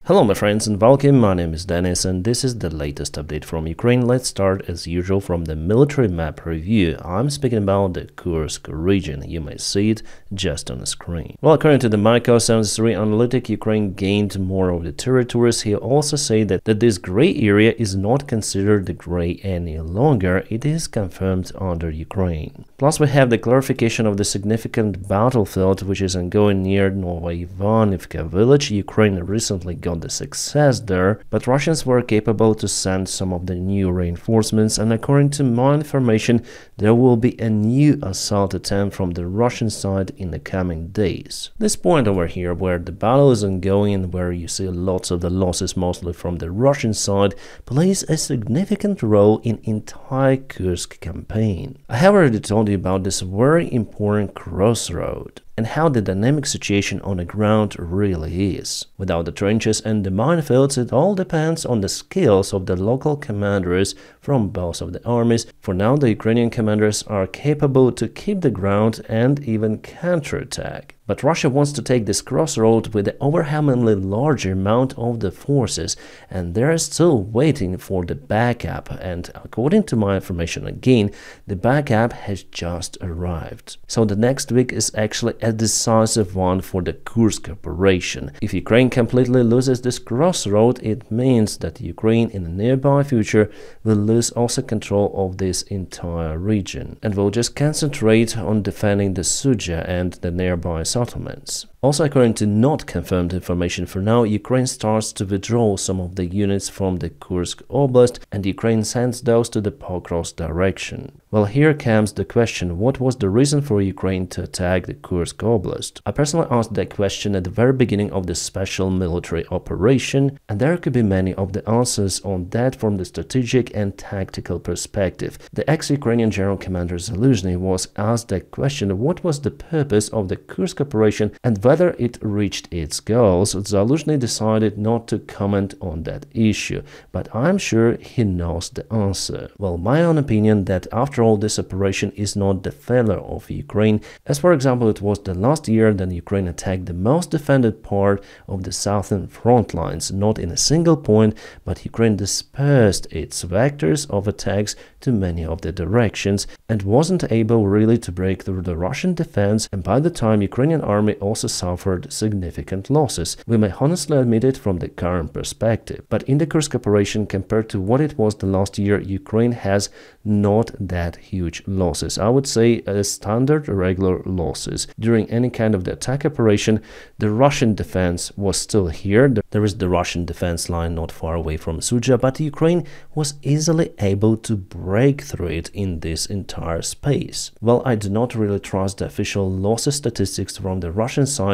Hello my friends and welcome, my name is Dennis and this is the latest update from Ukraine. Let's start as usual from the military map review. I'm speaking about the Kursk region. You may see it just on the screen. Well, according to the Micro 73 analytic, Ukraine gained more of the territories. He also said that this gray area is not considered the gray any longer. It is confirmed under Ukraine. Plus we have the clarification of the significant battlefield which is ongoing near Novoivanivka village. Ukraine recently got the success there, but Russians were capable to send some of the new reinforcements, and according to my information, there will be a new assault attempt from the Russian side in the coming days. This point over here, where the battle is ongoing and where you see lots of the losses mostly from the Russian side, plays a significant role in entire Kursk campaign. I have already told you about this very important crossroad and how the dynamic situation on the ground really is. Without the trenches and the minefields, it all depends on the skills of the local commanders from both of the armies. For now, the Ukrainian commanders are capable to keep the ground and even counterattack. But Russia wants to take this crossroad with the overwhelmingly larger amount of the forces, and they are still waiting for the backup, and according to my information again, the backup has just arrived. So the next week is actually a decisive one for the Kursk operation. If Ukraine completely loses this crossroad, it means that Ukraine in the nearby future will lose also control of this entire region, and will just concentrate on defending the Sudzha and the nearby settlements. Also, according to not confirmed information for now, Ukraine starts to withdraw some of the units from the Kursk Oblast, and Ukraine sends those to the Pokrovsk direction. Well, here comes the question, what was the reason for Ukraine to attack the Kursk Oblast? I personally asked that question at the very beginning of the special military operation, and there could be many of the answers on that from the strategic and tactical perspective. The ex-Ukrainian General Commander Zaluzhny was asked that question, what was the purpose of the Kursk operation and whether it reached its goals. Zaluzhny decided not to comment on that issue, but I'm sure he knows the answer. Well, my own opinion that after all, this operation is not the failure of Ukraine, as for example it was the last year that Ukraine attacked the most defended part of the southern front lines, not in a single point, but Ukraine dispersed its vectors of attacks to many of the directions and wasn't able really to break through the Russian defense, and by the time Ukrainian army also suffered significant losses. We may honestly admit it from the current perspective, but in the Kursk operation compared to what it was the last year, Ukraine has not that huge losses. I would say standard regular losses. During any kind of the attack operation, the Russian defense was still here. There is the Russian defense line not far away from Sudzha, but Ukraine was easily able to break through it in this entire space. Well, I do not really trust the official losses statistics from the Russian side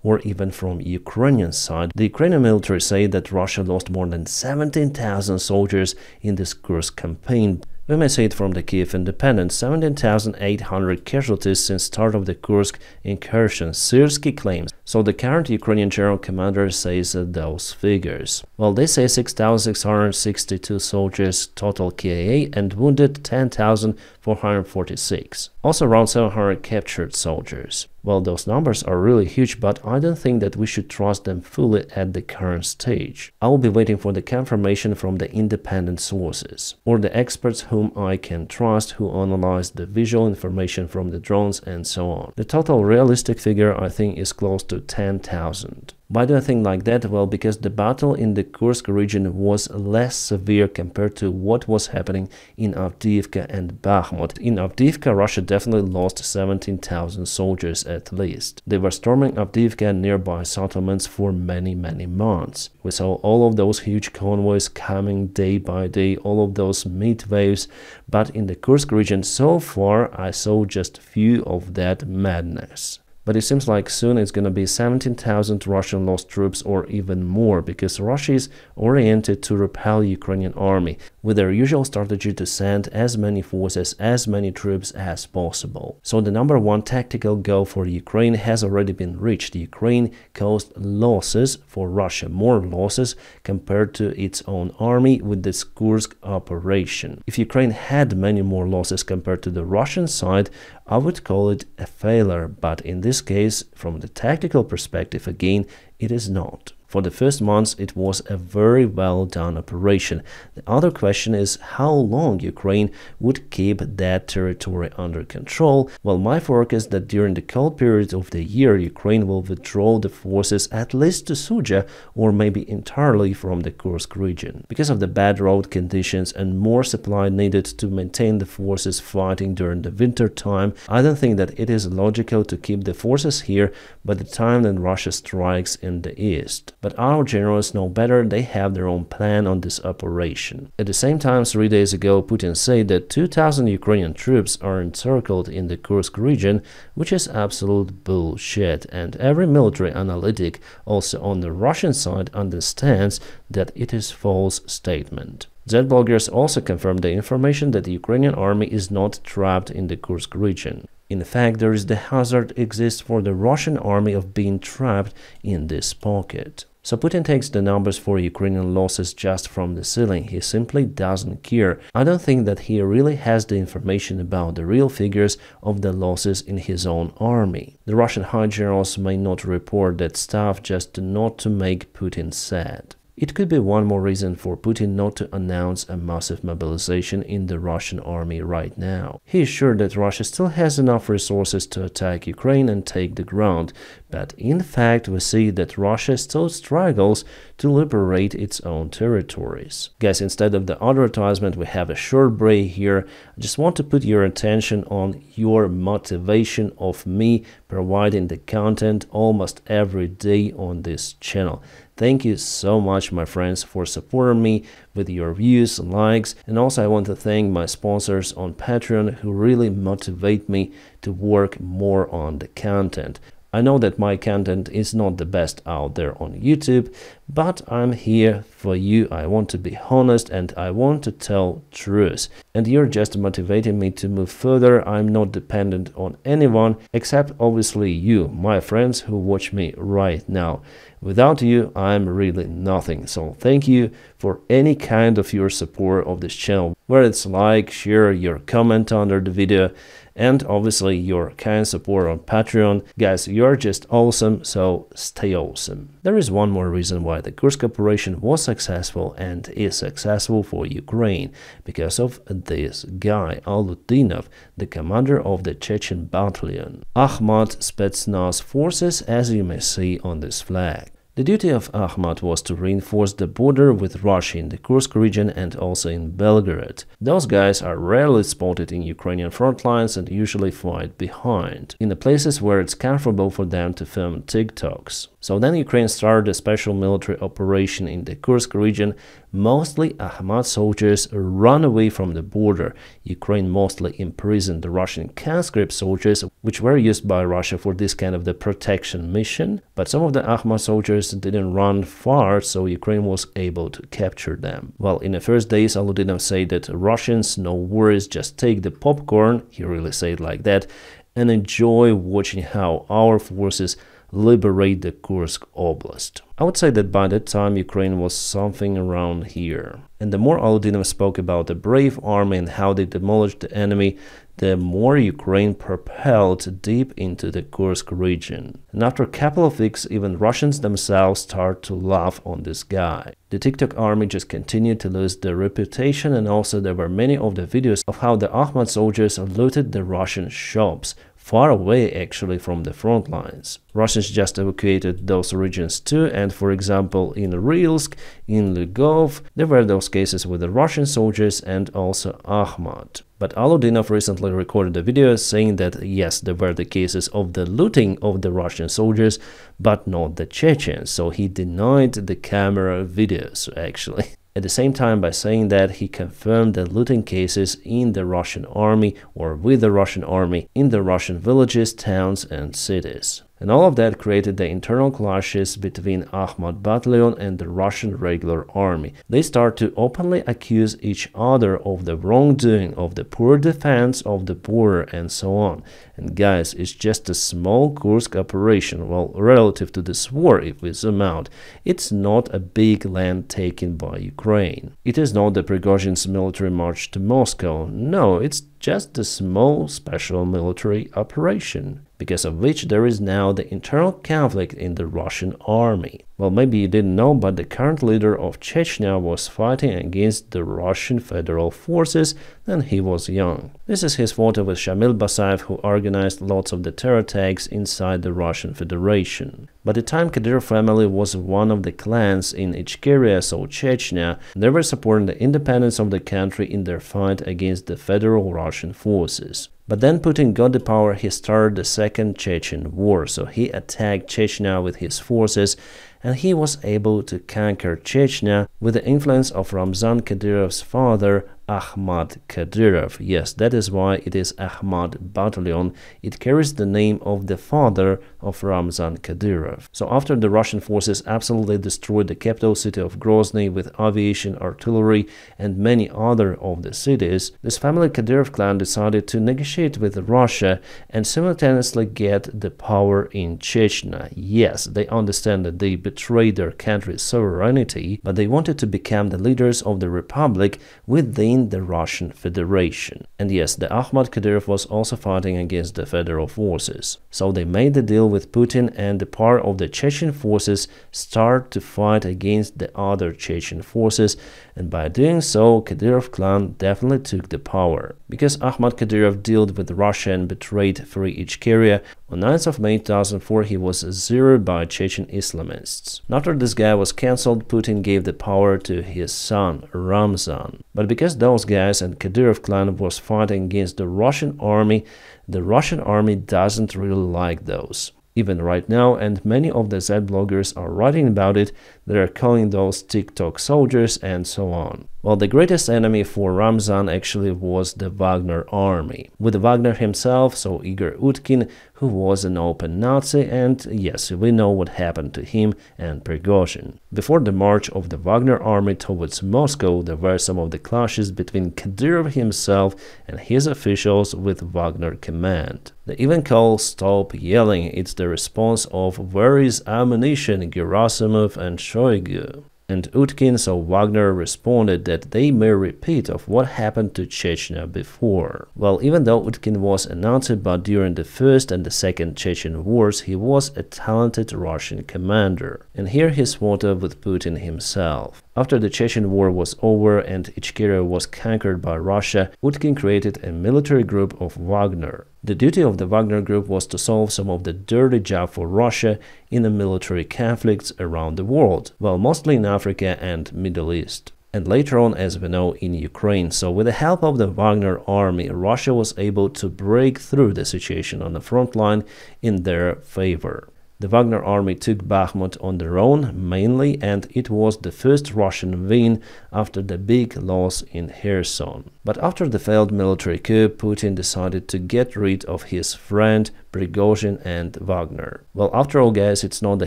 or even from Ukrainian side. The Ukrainian military say that Russia lost more than 17,000 soldiers in this Kursk campaign. We may say it from the Kiev Independent, 17,800 casualties since start of the Kursk incursion, Syrsky claims. So the current Ukrainian general commander says those figures. Well, they say 6,662 soldiers total KIA and wounded 10,446. Also around 700 captured soldiers. Well, those numbers are really huge, but I don't think that we should trust them fully at the current stage. I will be waiting for the confirmation from the independent sources, or the experts whom I can trust, who analyze the visual information from the drones and so on. The total realistic figure, I think, is close to 10,000. Why do I think like that? Well, because the battle in the Kursk region was less severe compared to what was happening in Avdiivka and Bakhmut. In Avdiivka, Russia definitely lost 17,000 soldiers at least. They were storming Avdiivka and nearby settlements for many months. We saw all of those huge convoys coming day by day, all of those meat waves, but in the Kursk region so far I saw just few of that madness. But it seems like soon it's going to be 17,000 Russian lost troops or even more, because Russia is oriented to repel Ukrainian army with their usual strategy to send as many forces, as many troops as possible. So the number one tactical goal for Ukraine has already been reached. Ukraine caused losses for Russia, more losses compared to its own army with this Kursk operation. If Ukraine had many more losses compared to the Russian side, I would call it a failure, but in this case, from the tactical perspective again, it is not. For the first months, it was a very well done operation. The other question is how long Ukraine would keep that territory under control. Well, my forecast is that during the cold period of the year, Ukraine will withdraw the forces at least to Suja or maybe entirely from the Kursk region. Because of the bad road conditions and more supply needed to maintain the forces fighting during the winter time, I don't think that it is logical to keep the forces here by the time that Russia strikes in the east. But our generals know better, they have their own plan on this operation. At the same time, 3 days ago, Putin said that 2,000 Ukrainian troops are encircled in the Kursk region, which is absolute bullshit, and every military analytic also on the Russian side understands that it is false statement. Z-bloggers also confirmed the information that the Ukrainian army is not trapped in the Kursk region. In fact, there is the hazard exists for the Russian army of being trapped in this pocket. So Putin takes the numbers for Ukrainian losses just from the ceiling. He simply doesn't care. I don't think that he really has the information about the real figures of the losses in his own army. The Russian high generals may not report that stuff just not to make Putin sad. It could be one more reason for Putin not to announce a massive mobilization in the Russian army right now. He is sure that Russia still has enough resources to attack Ukraine and take the ground, but in fact we see that Russia still struggles to liberate its own territories. Guys, instead of the advertisement, we have a short break here. I just want to put your attention on your motivation of me providing the content almost every day on this channel. Thank you so much, my friends, for supporting me with your views and likes. And also I want to thank my sponsors on Patreon who really motivate me to work more on the content. I know that my content is not the best out there on YouTube, but I'm here for you. I want to be honest and I want to tell truth. And you're just motivating me to move further. I'm not dependent on anyone except obviously you, my friends who watch me right now. Without you, I'm really nothing. So thank you for any kind of your support of this channel, whether it's like, share, your comment under the video, and obviously your kind support on Patreon. Guys, you're just awesome, so stay awesome. There is one more reason why the Kursk operation was successful and is successful for Ukraine, because of this guy, Davydov, the commander of the Chechen battalion, Ahmad Spetsnaz forces, as you may see on this flag. The duty of Ahmad was to reinforce the border with Russia in the Kursk region and also in Belgorod. Those guys are rarely spotted in Ukrainian front lines and usually fight behind, in the places where it's comfortable for them to film TikToks. So then Ukraine started a special military operation in the Kursk region. Mostly Ahmad soldiers run away from the border. Ukraine mostly imprisoned the Russian conscript soldiers, which were used by Russia for this kind of the protection mission. But some of the Ahmad soldiers didn't run far, so Ukraine was able to capture them. Well, in the first days, Davydov said that Russians, no worries, just take the popcorn, he really said like that, and enjoy watching how our forces liberate the Kursk Oblast. I would say that by that time Ukraine was something around here. And the more Davydov spoke about the brave army and how they demolished the enemy, the more Ukraine propelled deep into the Kursk region. And after a couple of weeks, even Russians themselves start to laugh on this guy. The TikTok army just continued to lose their reputation, and also there were many of the videos of how the Ahmad soldiers looted the Russian shops, far away actually from the front lines. Russians just evacuated those regions too, and for example in Rilsk, in Lugov, there were those cases with the Russian soldiers and also Ahmad. But Davydov recently recorded a video saying that yes, there were the cases of the looting of the Russian soldiers, but not the Chechens, so he denied the camera videos actually. At the same time, by saying that, he confirmed the looting cases in the Russian army or with the Russian army in the Russian villages, towns and cities. And all of that created the internal clashes between Ahmad battalion and the Russian regular army. They start to openly accuse each other of the wrongdoing, of the poor defense of the border and so on. And guys, it's just a small Kursk operation. Well, relative to this war, if we zoom out, it's not a big land taken by Ukraine. It is not the Prigozhin's military march to Moscow. No, it's just a small special military operation. because of which there is now the internal conflict in the Russian army. Well, maybe you didn't know, but the current leader of Chechnya was fighting against the Russian federal forces when he was young. This is his photo with Shamil Basayev, who organized lots of the terror attacks inside the Russian Federation. By the time Kadyrov family was one of the clans in Ichkeria, so Chechnya, they were supporting the independence of the country in their fight against the federal Russian forces. But then Putin got the power, he started the Second Chechen War, so he attacked Chechnya with his forces, and he was able to conquer Chechnya with the influence of Ramzan Kadyrov's father, Ahmad Kadyrov. Yes, that is why it is Ahmad Battalion. It carries the name of the father of Ramzan Kadyrov. So after the Russian forces absolutely destroyed the capital city of Grozny with aviation, artillery, and many other of the cities, this family Kadyrov clan decided to negotiate with Russia and simultaneously get the power in Chechnya. Yes, they understand that they betrayed their country's sovereignty, but they wanted to become the leaders of the republic within the Russian Federation. And yes, the Ahmad Kadyrov was also fighting against the federal forces. So they made the deal with Putin, and the part of the Chechen forces start to fight against the other Chechen forces, and by doing so, Kadyrov clan definitely took the power. Because Ahmad Kadyrov dealt with Russia and betrayed Free Ichkeria, on 9th of May 2004 he was zeroed by Chechen Islamists. After this guy was cancelled, Putin gave the power to his son, Ramzan. But because those guys and Kadyrov clan was fighting against the Russian army doesn't really like those. Even right now, and many of the Z bloggers are writing about it, they are calling those TikTok soldiers and so on. Well, the greatest enemy for Ramzan actually was the Wagner army, with Wagner himself, so Igor Utkin, who was an open Nazi, and yes, we know what happened to him and Prigozhin. Before the march of the Wagner army towards Moscow, there were some of the clashes between Kadyrov himself and his officials with Wagner command. They even called "Stop yelling," it's the response of "Where is ammunition, Gerasimov and Shoigu?" And Utkin, so Wagner, responded that they may repeat of what happened to Chechnya before. Well, even though Utkin was a Nazi, but during the First and the Second Chechen Wars, he was a talented Russian commander. And here his photo with Putin himself. After the Chechen War was over and Ichkeria was conquered by Russia, Utkin created a military group of Wagner. The duty of the Wagner group was to solve some of the dirty job for Russia in the military conflicts around the world, well, mostly in Africa and Middle East. And later on, as we know, in Ukraine. So with the help of the Wagner army, Russia was able to break through the situation on the front line in their favor. The Wagner army took Bakhmut on their own, mainly, and it was the first Russian win after the big loss in Kherson. But after the failed military coup, Putin decided to get rid of his friend Prigozhin and Wagner. Well, after all, guys, it's not a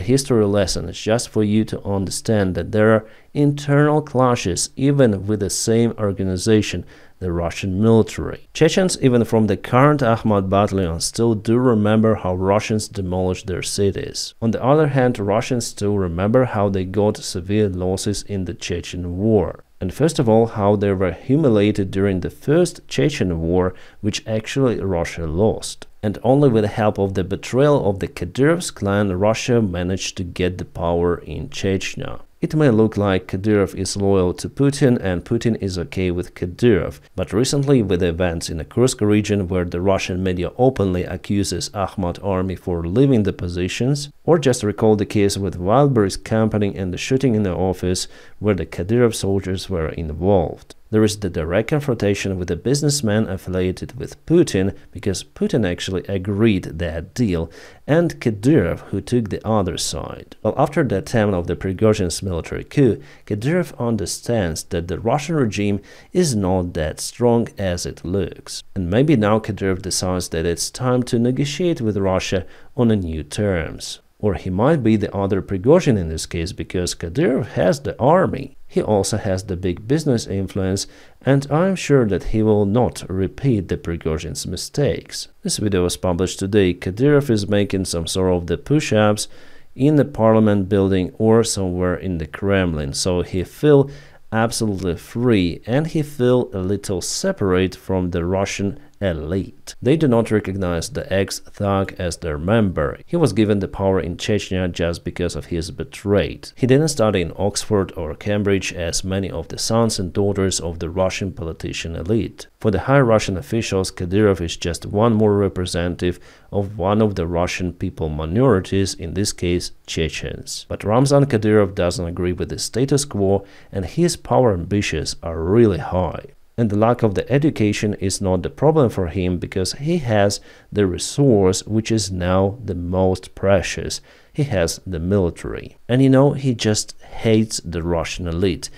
history lesson, it's just for you to understand that there are internal clashes even with the same organization, the Russian military. Chechens, even from the current Ahmad Battalion, still do remember how Russians demolished their cities. On the other hand, Russians still remember how they got severe losses in the Chechen War. And first of all, how they were humiliated during the First Chechen War, which actually Russia lost. And only with the help of the betrayal of the Kadyrov's clan, Russia managed to get the power in Chechnya. It may look like Kadyrov is loyal to Putin and Putin is okay with Kadyrov, but recently with the events in the Kursk region where the Russian media openly accuses Ahmad army for leaving the positions, or just recall the case with Wildberry's company and the shooting in the office where the Kadyrov soldiers were involved. There is the direct confrontation with a businessman affiliated with Putin, because Putin actually agreed that deal, and Kadyrov, who took the other side. Well, after the attempt of the Prigozhin's military coup, Kadyrov understands that the Russian regime is not that strong as it looks. And maybe now Kadyrov decides that it's time to negotiate with Russia on a new terms. Or he might be the other Prigozhin in this case, because Kadyrov has the army. He also has the big business influence, and I'm sure that he will not repeat the Prigozhin's mistakes. This video was published today. Kadyrov is making some sort of the push-ups in the parliament building or somewhere in the Kremlin, so he feels absolutely free and he feels a little separate from the Russian elite. They do not recognize the ex-thug as their member. He was given the power in Chechnya just because of his betrayal. He didn't study in Oxford or Cambridge as many of the sons and daughters of the Russian politician elite. For the high Russian officials, Kadyrov is just one more representative of one of the Russian people minorities, in this case Chechens. But Ramzan Kadyrov doesn't agree with the status quo, and his power ambitions are really high. And the lack of the education is not the problem for him, because he has the resource which is now the most precious. He has the military. And he just hates the Russian elite.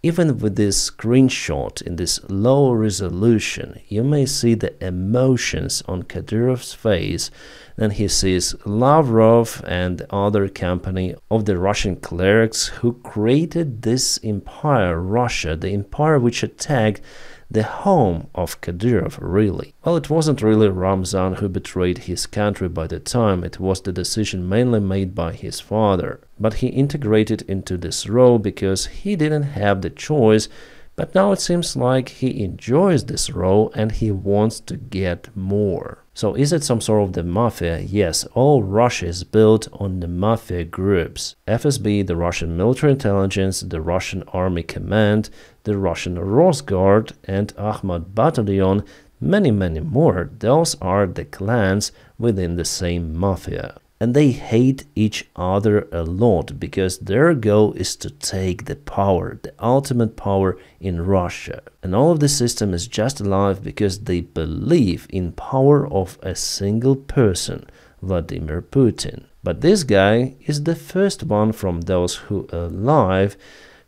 Even with this screenshot in this low resolution, you may see the emotions on Kadyrov's face. Then he sees Lavrov and the other company of the Russian clerics who created this empire, Russia, the empire which attacked the home of Kadyrov, really. Well, it wasn't really Ramzan who betrayed his country by the time, it was the decision mainly made by his father. But he integrated into this role because he didn't have the choice, but now it seems like he enjoys this role and he wants to get more. So is it some sort of the mafia? Yes, all Russia is built on the mafia groups. FSB, the Russian military intelligence, the Russian army command, the Russian Rosguard, and Akhmat battalion, many more. Those are the clans within the same mafia. And they hate each other a lot because their goal is to take the power, the ultimate power in Russia. And all of the system is just alive because they believe in power of a single person, Vladimir Putin. But this guy is the first one from those who are alive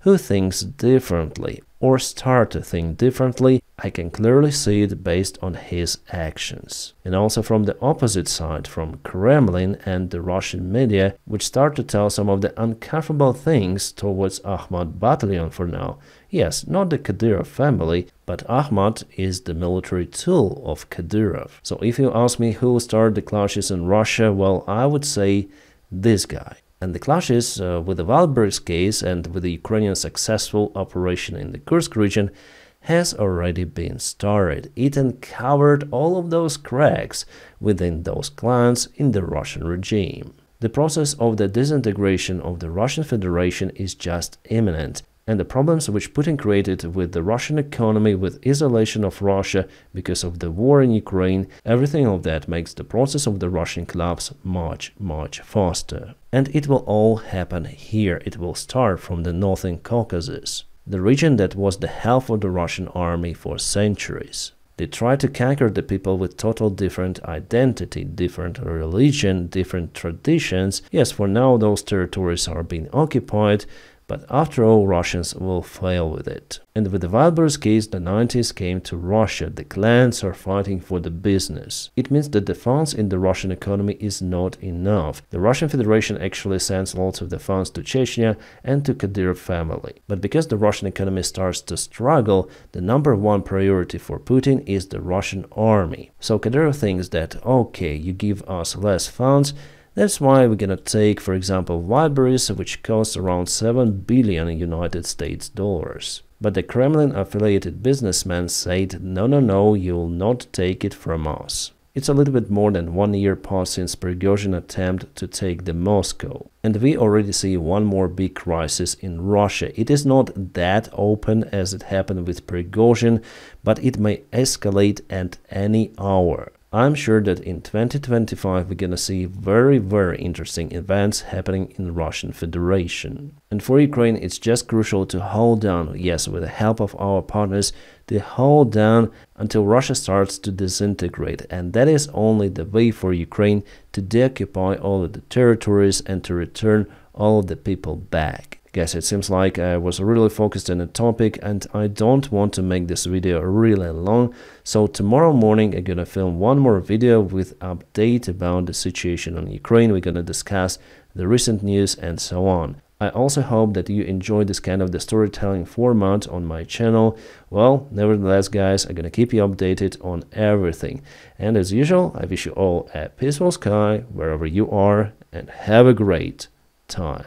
who thinks differently or start to think differently. I can clearly see it based on his actions. And also from the opposite side, from Kremlin and the Russian media, which start to tell some of the uncomfortable things towards Akhmat battalion for now. Yes, not the Kadyrov family, but Akhmat is the military tool of Kadyrov. So if you ask me who started the clashes in Russia, well, I would say this guy. And the clashes with the Walberg's case and with the Ukrainian successful operation in the Kursk region has already been started. It uncovered all of those cracks within those clans in the Russian regime. The process of the disintegration of the Russian Federation is just imminent, and the problems which Putin created with the Russian economy, with isolation of Russia because of the war in Ukraine, everything of that makes the process of the Russian collapse much faster. And it will all happen here. It will start from the Northern Caucasus, the region that was the half of the Russian army for centuries. They tried to conquer the people with total different identity, different religion, different traditions. Yes, for now those territories are being occupied, but after all, Russians will fail with it. And with the Walberg's case, the 90s came to Russia. The clans are fighting for the business. It means that the funds in the Russian economy is not enough. The Russian Federation actually sends lots of the funds to Chechnya and to Kadyrov family. But because the Russian economy starts to struggle, the #1 priority for Putin is the Russian army. So Kadyrov thinks that, okay, you give us less funds, that's why we're gonna take, for example, Walberg's, which costs around $7 billion United States dollars. But the Kremlin-affiliated businessman said, no, you'll not take it from us. It's a little bit more than 1 year past since Prigozhin attempt to take the Moscow. And we already see one more big crisis in Russia. It is not that open as it happened with Prigozhin, but it may escalate at any hour. I'm sure that in 2025 we're gonna see very interesting events happening in the Russian Federation. And for Ukraine, it's just crucial to hold down, yes, with the help of our partners, to hold down until Russia starts to disintegrate. And that is only the way for Ukraine to deoccupy all of the territories and to return all of the people back. Guys, it seems like I was really focused on a topic and I don't want to make this video really long. So tomorrow morning I'm gonna film one more video with update about the situation on Ukraine. We're gonna discuss the recent news and so on. I also hope that you enjoy this kind of the storytelling format on my channel. Well, nevertheless, guys, I'm gonna keep you updated on everything. And as usual, I wish you all a peaceful sky wherever you are and have a great time.